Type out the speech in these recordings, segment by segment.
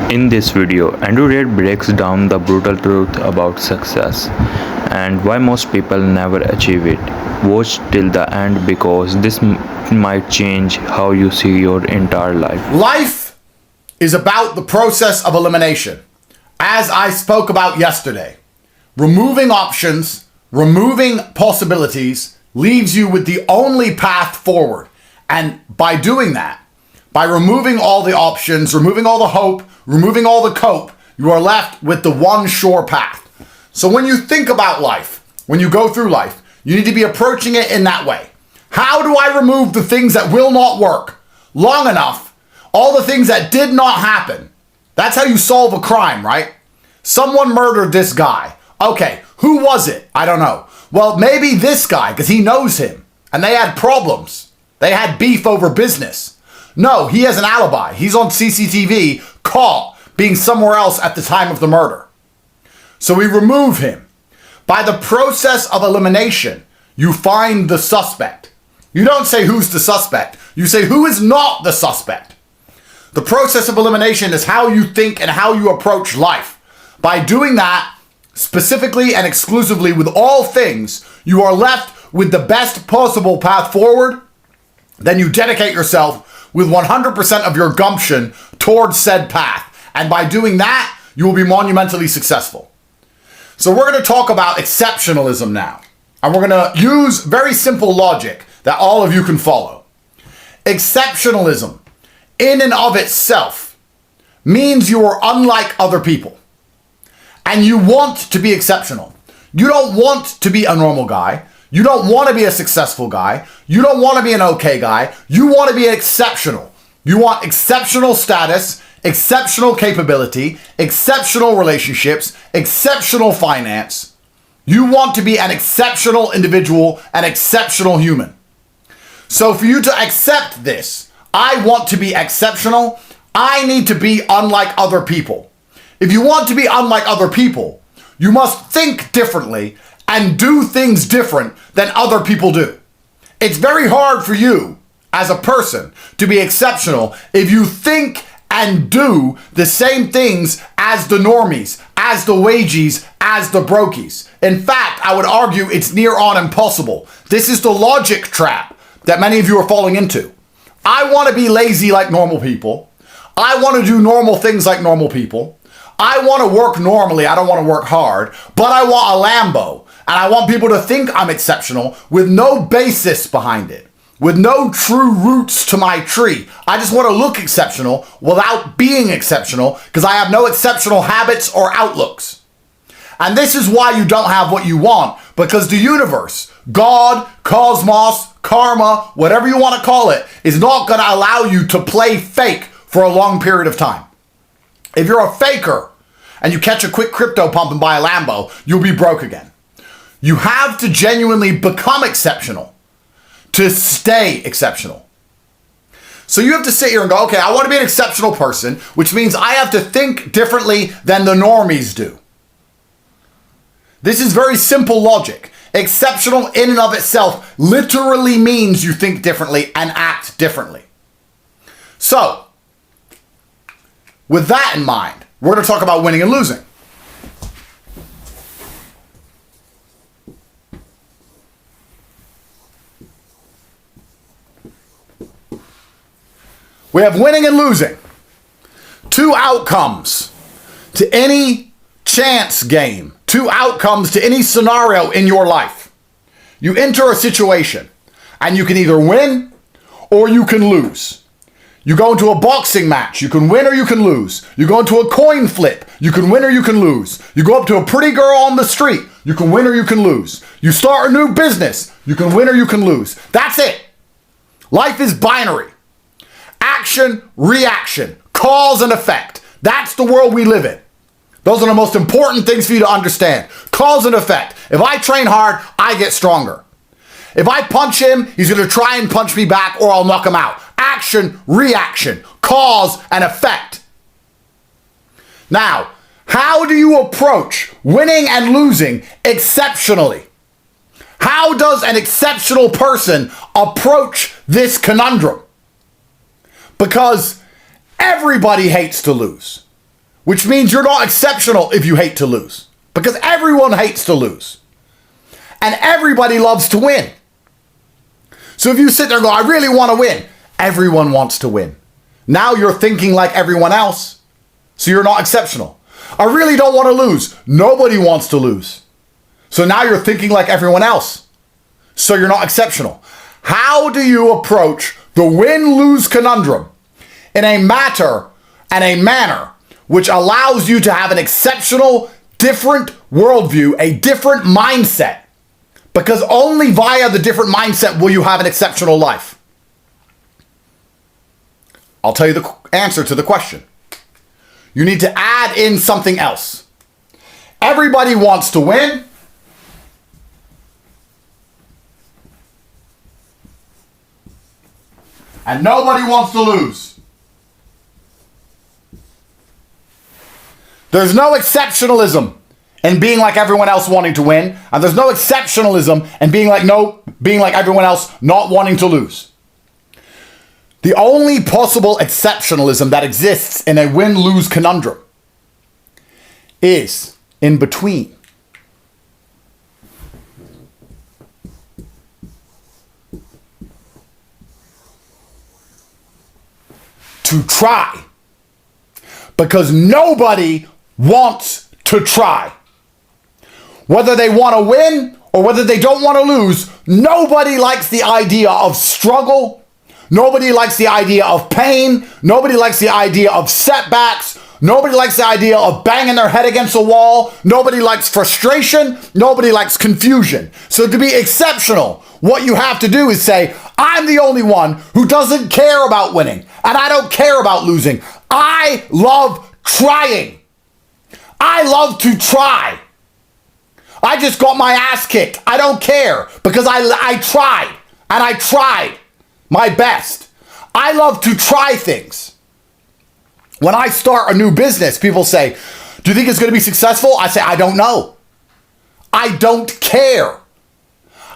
In this video, Andrew Reid breaks down the brutal truth about success and why most people never achieve it. Watch till the end because this might change how you see your entire life. Life is about the process of elimination. As I spoke about yesterday, removing options, removing possibilities leaves you with the only path forward. And by doing that, by removing all the options, removing all the hope, removing all the cope, you are left with the one sure path. So when you think about life, when you go through life, you need to be approaching it in that way. How do I remove the things that will not work long enough? All the things that did not happen. That's how you solve a crime, right? Someone murdered this guy. Okay, who was it? I don't know. Well, maybe this guy, because he knows him. And they had problems. They had beef over business. No, he has an alibi. He's on CCTV, caught being somewhere else at the time of the murder. So we remove him. By the process of elimination, you find the suspect. You don't say who's the suspect. You say who is not the suspect. The process of elimination is how you think and how you approach life. By doing that, specifically and exclusively with all things, you are left with the best possible path forward. Then you dedicate yourself with 100% of your gumption towards said path. And by doing that, you will be monumentally successful. So we're going to talk about exceptionalism now. And we're going to use very simple logic that all of you can follow. Exceptionalism, in and of itself, means you are unlike other people. And you want to be exceptional. You don't want to be a normal guy. You don't want to be a successful guy. You don't want to be an okay guy. You want to be exceptional. You want exceptional status, exceptional capability, exceptional relationships, exceptional finance. You want to be an exceptional individual, an exceptional human. So for you to accept this, I want to be exceptional. I need to be unlike other people. If you want to be unlike other people, you must think differently and do things different than other people do. It's very hard for you as a person to be exceptional if you think and do the same things as the normies, as the wagies, as the brokies. In fact, I would argue it's near on impossible. This is the logic trap that many of you are falling into. I want to be lazy like normal people. I want to do normal things like normal people. I want to work normally. I don't want to work hard, but I want a Lambo. And I want people to think I'm exceptional with no basis behind it, with no true roots to my tree. I just want to look exceptional without being exceptional because I have no exceptional habits or outlooks. And this is why you don't have what you want, because the universe, God, cosmos, karma, whatever you want to call it, is not going to allow you to play fake for a long period of time. If you're a faker and you catch a quick crypto pump and buy a Lambo, you'll be broke again. You have to genuinely become exceptional to stay exceptional. So you have to sit here and go, okay, I want to be an exceptional person, which means I have to think differently than the normies do. This is very simple logic. Exceptional in and of itself literally means you think differently and act differently. So, with that in mind, we're going to talk about winning and losing. We have winning and losing. Two outcomes to any chance game. Two outcomes to any scenario in your life. You enter a situation and you can either win or you can lose. You go into a boxing match, you can win or you can lose. You go into a coin flip, you can win or you can lose. You go up to a pretty girl on the street, you can win or you can lose. You start a new business, you can win or you can lose. That's it. Life is binary. Action, reaction, cause and effect. That's the world we live in. Those are the most important things for you to understand. Cause and effect. If I train hard, I get stronger. If I punch him, he's going to try and punch me back or I'll knock him out. Action, reaction, cause and effect. Now, how do you approach winning and losing exceptionally? How does an exceptional person approach this conundrum? Because everybody hates to lose. which means you're not exceptional if you hate to lose, because everyone hates to lose and everybody loves to win. So if you sit there and go, I really want to win, everyone wants to win. Now you're thinking like everyone else, so you're not exceptional. I really don't want to lose. Nobody wants to lose. So now you're thinking like everyone else, so you're not exceptional. How do you approach the win-lose conundrum in a matter and a manner which allows you to have an exceptional, different worldview, a different mindset? Because only via the different mindset will you have an exceptional life. I'll tell you the answer to the question. You need to add in something else. Everybody wants to win. And nobody wants to lose. There's no exceptionalism in being like everyone else wanting to win, and there's no exceptionalism in being like everyone else not wanting to lose. The only possible exceptionalism that exists in a win-lose conundrum is in between. To try. Because nobody wants to try. Whether they want to win or whether they don't want to lose, nobody likes the idea of struggle. Nobody likes the idea of pain. Nobody likes the idea of setbacks. Nobody likes the idea of banging their head against a wall. Nobody likes frustration. Nobody likes confusion. So to be exceptional, what you have to do is say, I'm the only one who doesn't care about winning, and I don't care about losing. I love trying. I love to try. I just got my ass kicked. I don't care because I tried, and I tried my best. I love to try things. When I start a new business, people say, do you think it's going to be successful? I say, I don't know. I don't care.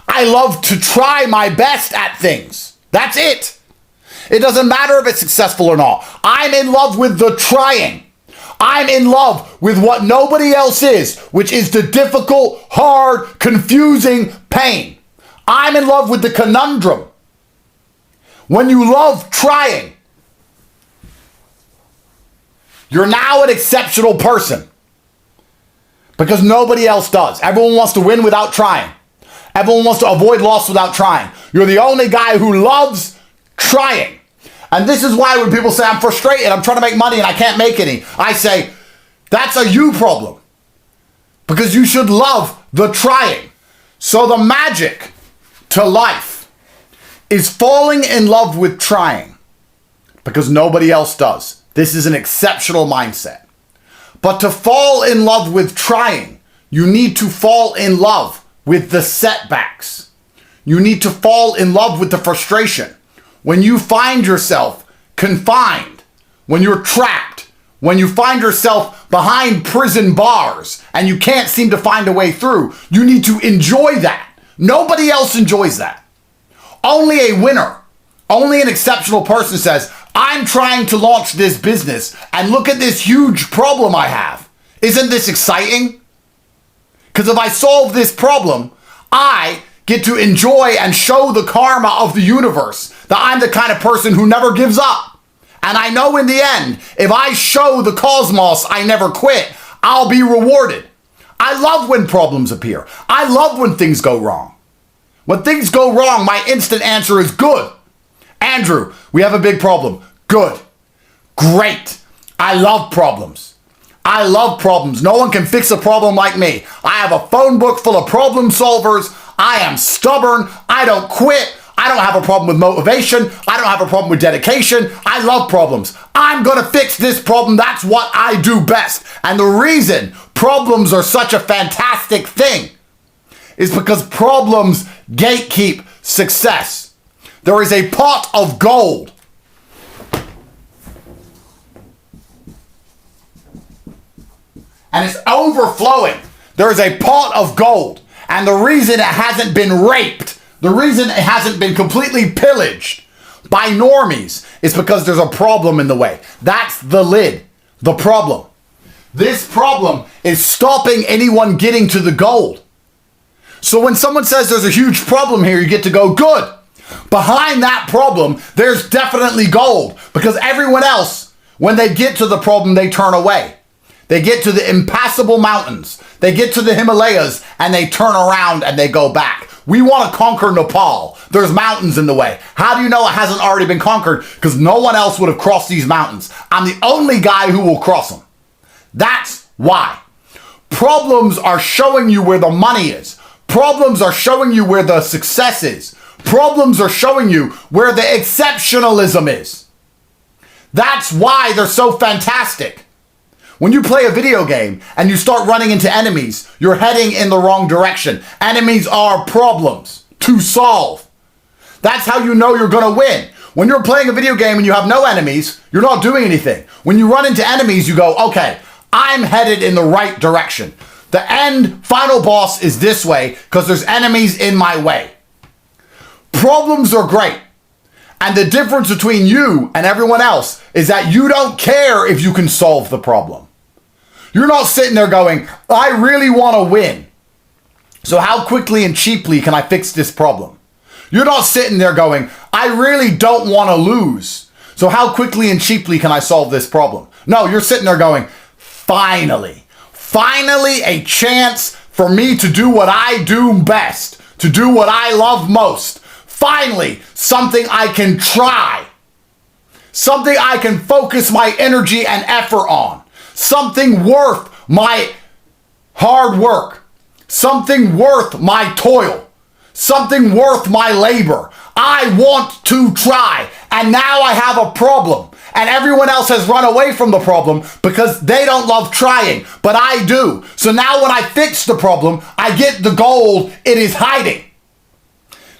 I love to try my best at things. That's it. It doesn't matter if it's successful or not. I'm in love with the trying. I'm in love with what nobody else is, which is the difficult, hard, confusing pain. I'm in love with the conundrum. When you love trying, you're now an exceptional person because nobody else does. Everyone wants to win without trying. Everyone wants to avoid loss without trying. You're the only guy who loves trying. And this is why when people say, I'm frustrated, I'm trying to make money and I can't make any, I say, that's a you problem. Because you should love the trying. So the magic to life is falling in love with trying. Because nobody else does. This is an exceptional mindset. But to fall in love with trying, you need to fall in love with the setbacks. You need to fall in love with the frustration. When you find yourself confined, when you're trapped, when you find yourself behind prison bars and you can't seem to find a way through, you need to enjoy that. Nobody else enjoys that. Only a winner, only an exceptional person says, I'm trying to launch this business and look at this huge problem I have. Isn't this exciting? Because if I solve this problem, I get to enjoy and show the karma of the universe that I'm the kind of person who never gives up. And I know in the end, if I show the cosmos I never quit, I'll be rewarded. I love when problems appear. I love when things go wrong. When things go wrong, my instant answer is good. Andrew, we have a big problem. Good. Great. I love problems. I love problems. No one can fix a problem like me. I have a phone book full of problem solvers. I am stubborn. I don't quit. I don't have a problem with motivation. I don't have a problem with dedication. I love problems. I'm going to fix this problem. That's what I do best. And the reason problems are such a fantastic thing is because problems gatekeep success. There is a pot of gold. And it's overflowing. There is a pot of gold. And the reason it hasn't been raped, the reason it hasn't been completely pillaged by normies is because there's a problem in the way. That's the lid, the problem. This problem is stopping anyone getting to the gold. So when someone says there's a huge problem here, you get to go, good. Behind that problem, there's definitely gold, because everyone else, when they get to the problem, they turn away. They get to the impassable mountains. They get to the Himalayas and they turn around and they go back. We want to conquer Nepal. There's mountains in the way. How do you know it hasn't already been conquered? Because no one else would have crossed these mountains. I'm the only guy who will cross them. That's why. Problems are showing you where the money is. Problems are showing you where the success is. Problems are showing you where the exceptionalism is. That's why they're so fantastic. When you play a video game and you start running into enemies, you're heading in the wrong direction. Enemies are problems to solve. That's how you know you're going to win. When you're playing a video game and you have no enemies, you're not doing anything. When you run into enemies, you go, okay, I'm headed in the right direction. The end final boss is this way because there's enemies in my way. Problems are great. And the difference between you and everyone else is that you don't care if you can solve the problem. You're not sitting there going, I really want to win. So how quickly and cheaply can I fix this problem? You're not sitting there going, I really don't want to lose. So how quickly and cheaply can I solve this problem? No, you're sitting there going, finally a chance for me to do what I do best, to do what I love most. Finally, something I can try. Something I can focus my energy and effort on. Something worth my hard work. Something worth my toil. Something worth my labor. I want to try. And now I have a problem. And everyone else has run away from the problem because they don't love trying. But I do. So now when I fix the problem, I get the gold it is hiding.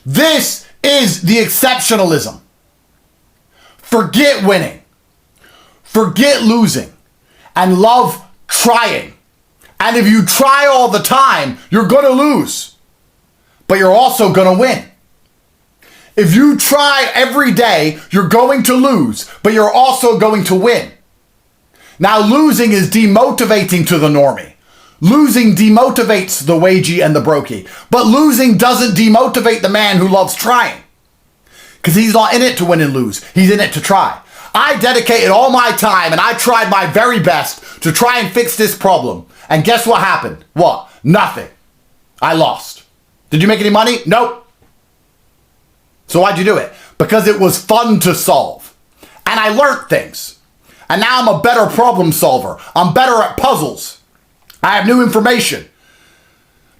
This is the exceptionalism. Forget winning. Forget losing. And love trying. And if you try all the time, you're going to lose. But you're also going to win. If you try every day, you're going to lose, but you're also going to win. Now, losing is demotivating to the normie. Losing demotivates the wagey and the brokey. But losing doesn't demotivate the man who loves trying. Because he's not in it to win and lose. He's in it to try. I dedicated all my time and I tried my very best to try and fix this problem. And guess what happened? What? Nothing. I lost. Did you make any money? Nope. So why'd you do it? Because it was fun to solve. And I learned things. And now I'm a better problem solver. I'm better at puzzles. I have new information.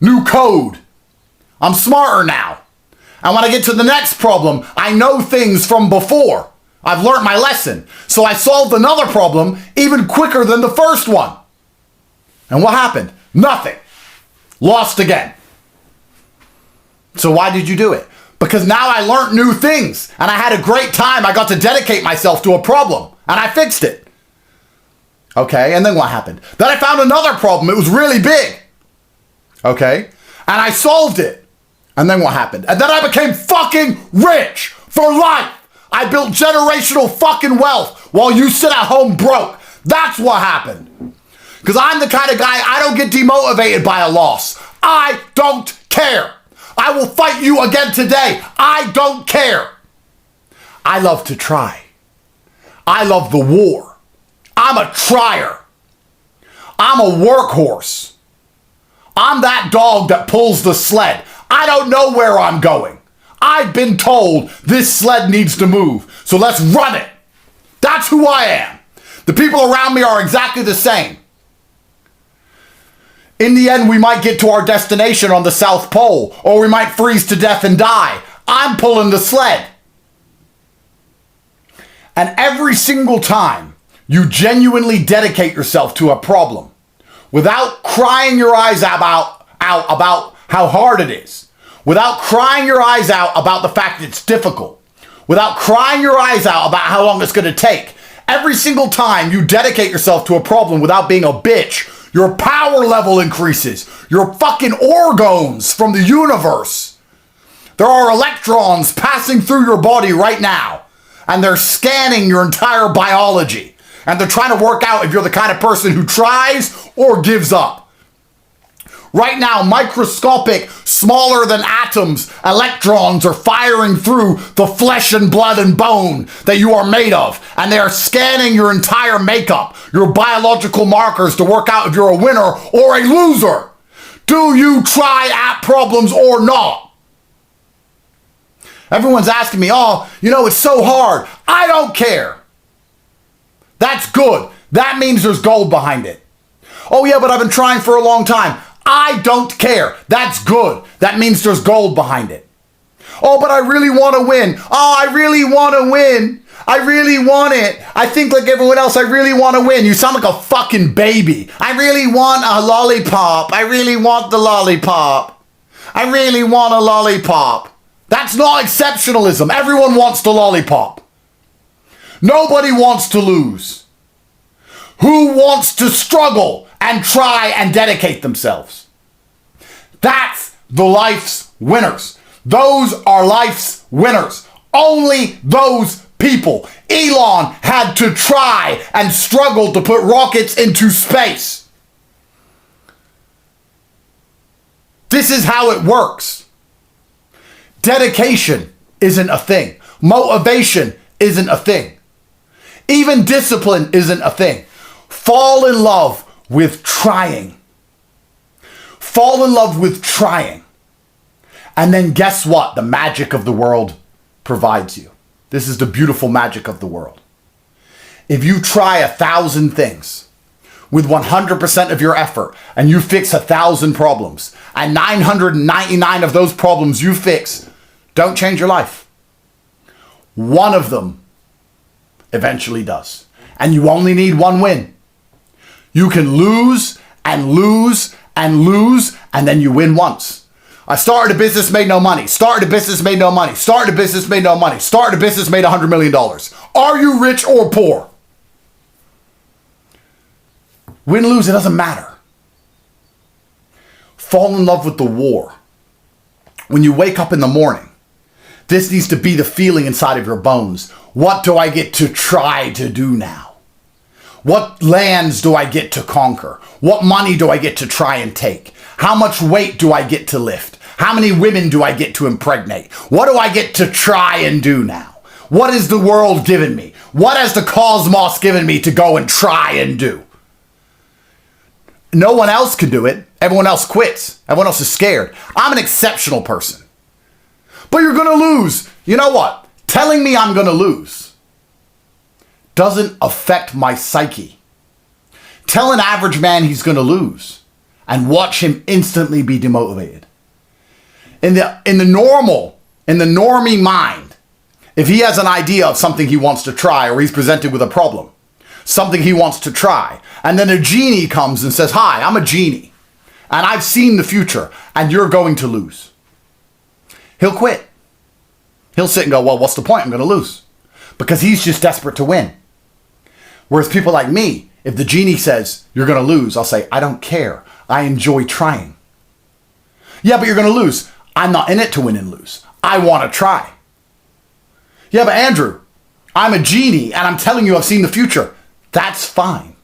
New code. I'm smarter now. And when I get to the next problem, I know things from before. I've learned my lesson. So I solved another problem even quicker than the first one. And what happened? Nothing. Lost again. So why did you do it? Because now I learned new things and I had a great time. I got to dedicate myself to a problem and I fixed it. Okay, and then what happened? Then I found another problem. It was really big. Okay, and I solved it. And then what happened? And then I became fucking rich for life. I built generational fucking wealth while you sit at home broke. That's what happened. Because I'm the kind of guy, I don't get demotivated by a loss. I don't care. I will fight you again today. I don't care. I love to try. I love the war. I'm a trier. I'm a workhorse. I'm that dog that pulls the sled. I don't know where I'm going. I've been told this sled needs to move, so let's run it. That's who I am. The people around me are exactly the same. In the end, we might get to our destination on the South Pole, or we might freeze to death and die. I'm pulling the sled. And every single time you genuinely dedicate yourself to a problem, without crying your eyes out about how hard it is, without crying your eyes out about the fact that it's difficult, without crying your eyes out about how long it's going to take, every single time you dedicate yourself to a problem without being a bitch, your power level increases. Your fucking organs from the universe. There are electrons passing through your body right now, and they're scanning your entire biology. And they're trying to work out if you're the kind of person who tries or gives up. Right now, microscopic, smaller than atoms, electrons are firing through the flesh and blood and bone that you are made of. And they are scanning your entire makeup, your biological markers to work out if you're a winner or a loser. Do you try at problems or not? Everyone's asking me, oh, it's so hard. I don't care. That's good. That means there's gold behind it. Oh yeah, but I've been trying for a long time. I don't care. That's good. That means there's gold behind it. Oh, but I really want to win. Oh, I really want to win. I really want it. I think like everyone else, I really want to win. You sound like a fucking baby. I really want a lollipop. I really want the lollipop. I really want a lollipop. That's not exceptionalism. Everyone wants the lollipop. Nobody wants to lose. Who wants to struggle and try and dedicate themselves? That's the life's winners. Those are life's winners. Only those people. Elon had to try and struggle to put rockets into space. This is how it works. Dedication isn't a thing. Motivation isn't a thing. Even discipline isn't a thing. Fall in love with trying. Fall in love with trying. And then guess what? The magic of the world provides you. This is the beautiful magic of the world. If you try 1,000 things with 100% of your effort and you fix 1,000 problems and 999 of those problems you fix don't change your life, one of them eventually does. And you only need one win. You can lose and lose and lose, and then you win once. I started a business, made no money. Started a business, made no money. Started a business, made no money. Started a business, made $100 million. Are you rich or poor? Win, lose, it doesn't matter. Fall in love with the war. When you wake up in the morning, this needs to be the feeling inside of your bones. What do I get to try to do now? What lands do I get to conquer? What money do I get to try and take? How much weight do I get to lift? How many women do I get to impregnate? What do I get to try and do now? What has the world given me? What has the cosmos given me to go and try and do? No one else can do it. Everyone else quits. Everyone else is scared. I'm an exceptional person. But you're going to lose. You know what? Telling me I'm going to lose doesn't affect my psyche. Tell an average man he's going to lose and watch him instantly be demotivated. In the normie mind, if he has an idea of something he wants to try or he's presented with a problem, something he wants to try, and then a genie comes and says, hi, I'm a genie and I've seen the future and you're going to lose. He'll quit. He'll sit and go, well, what's the point? I'm going to lose. Because he's just desperate to win. Whereas people like me, if the genie says, you're going to lose, I'll say, I don't care. I enjoy trying. Yeah, but you're going to lose. I'm not in it to win and lose. I want to try. Yeah, but Andrew, I'm a genie and I'm telling you I've seen the future. That's fine.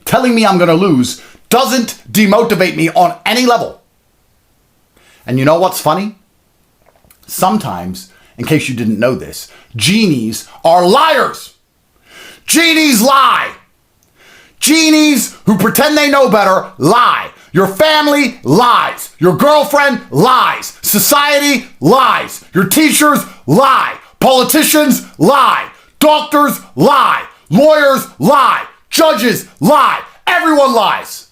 Telling me I'm going to lose doesn't demotivate me on any level. And you know what's funny? Sometimes, in case you didn't know this, genies are liars. Genies lie. Genies who pretend they know better lie. Your family lies. Your girlfriend lies. Society lies. Your teachers lie. Politicians lie. Doctors lie. Lawyers lie. Judges lie. Everyone lies.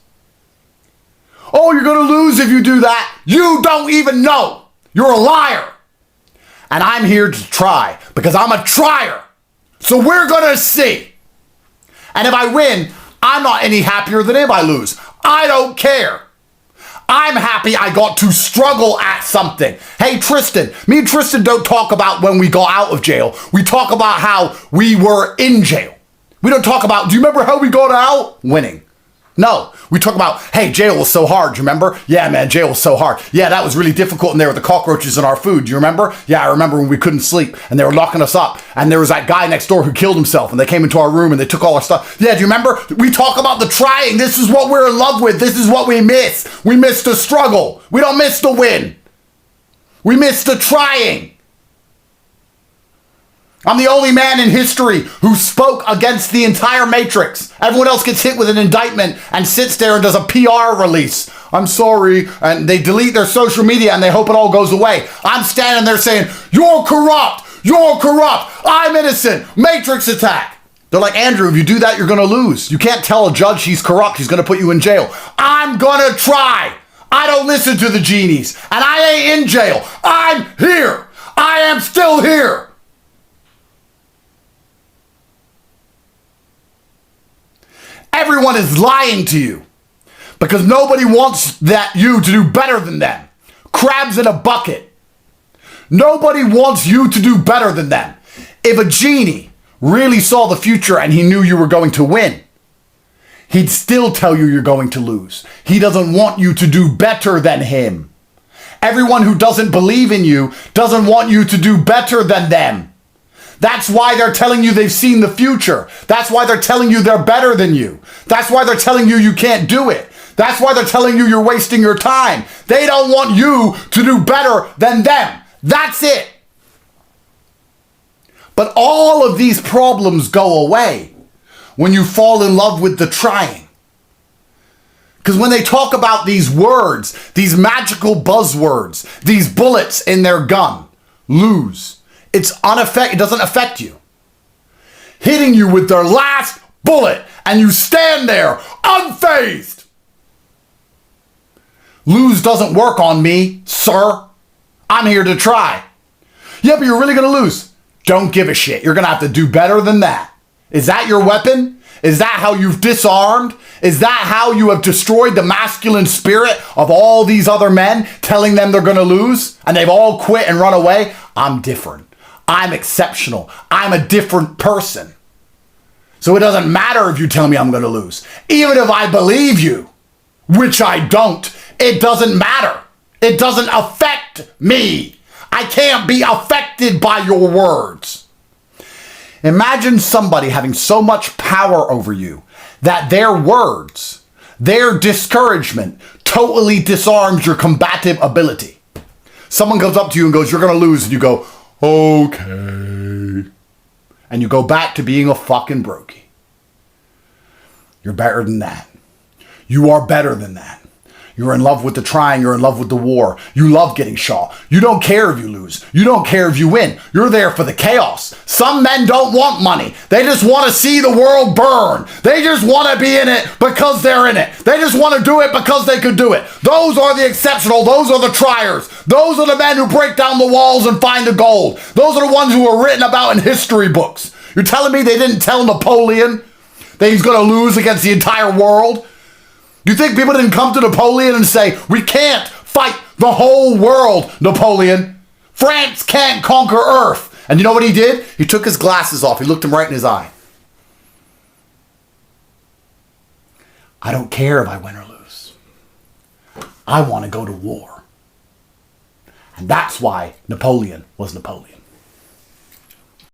Oh, you're going to lose if you do that. You don't even know. You're a liar. And I'm here to try because I'm a trier. So we're going to see. And if I win, I'm not any happier than if I lose. I don't care. I'm happy I got to struggle at something. Hey, Tristan, me and Tristan don't talk about when we got out of jail. We talk about how we were in jail. We don't talk about, do you remember how we got out? Winning. No, we talk about, hey, jail was so hard, you remember? Yeah, man, jail was so hard. Yeah, that was really difficult in there with the cockroaches in our food, do you remember? Yeah, I remember when we couldn't sleep and they were locking us up and there was that guy next door who killed himself and they came into our room and they took all our stuff. Yeah, do you remember? We talk about the trying. This is what we're in love with. This is what we miss. We miss the struggle. We don't miss the win. We miss the trying. I'm the only man in history who spoke against the entire Matrix. Everyone else gets hit with an indictment and sits there and does a PR release. I'm sorry. And they delete their social media and they hope it all goes away. I'm standing there saying, you're corrupt. You're corrupt. I'm innocent. Matrix attack. They're like, Andrew, if you do that, you're going to lose. You can't tell a judge he's corrupt. He's going to put you in jail. I'm going to try. I don't listen to the genies. And I ain't in jail. I'm here. I am still here. Everyone is lying to you because nobody wants you to do better than them. Crabs in a bucket. Nobody wants you to do better than them. If a genie really saw the future and he knew you were going to win, he'd still tell you you're going to lose. He doesn't want you to do better than him. Everyone who doesn't believe in you doesn't want you to do better than them. That's why they're telling you they've seen the future. That's why they're telling you they're better than you. That's why they're telling you you can't do it. That's why they're telling you you're wasting your time. They don't want you to do better than them. That's it. But all of these problems go away when you fall in love with the trying. Because when they talk about these words, these magical buzzwords, these bullets in their gun, lose. It doesn't affect you. Hitting you with their last bullet and you stand there unfazed. Lose doesn't work on me, sir. I'm here to try. Yeah, but you're really going to lose. Don't give a shit. You're going to have to do better than that. Is that your weapon? Is that how you've disarmed? Is that how you have destroyed the masculine spirit of all these other men, telling them they're going to lose and they've all quit and run away? I'm different. I'm exceptional. I'm a different person. So it doesn't matter if you tell me I'm going to lose. Even if I believe you, which I don't, it doesn't matter. It doesn't affect me. I can't be affected by your words. Imagine somebody having so much power over you that their words, their discouragement totally disarms your combative ability. Someone comes up to you and goes, you're going to lose. And you go, okay. And you go back to being a fucking brokey. You're better than that. You are better than that. You're in love with the trying. You're in love with the war. You love getting shot. You don't care if you lose. You don't care if you win. You're there for the chaos. Some men don't want money. They just want to see the world burn. They just want to be in it because they're in it. They just want to do it because they could do it. Those are the exceptional. Those are the triers. Those are the men who break down the walls and find the gold. Those are the ones who are written about in history books. You're telling me they didn't tell Napoleon that he's going to lose against the entire world? You think people didn't come to Napoleon and say, we can't fight the whole world, Napoleon. France can't conquer Earth. And you know what he did? He took his glasses off. He looked him right in his eye. I don't care if I win or lose. I want to go to war. And that's why Napoleon was Napoleon.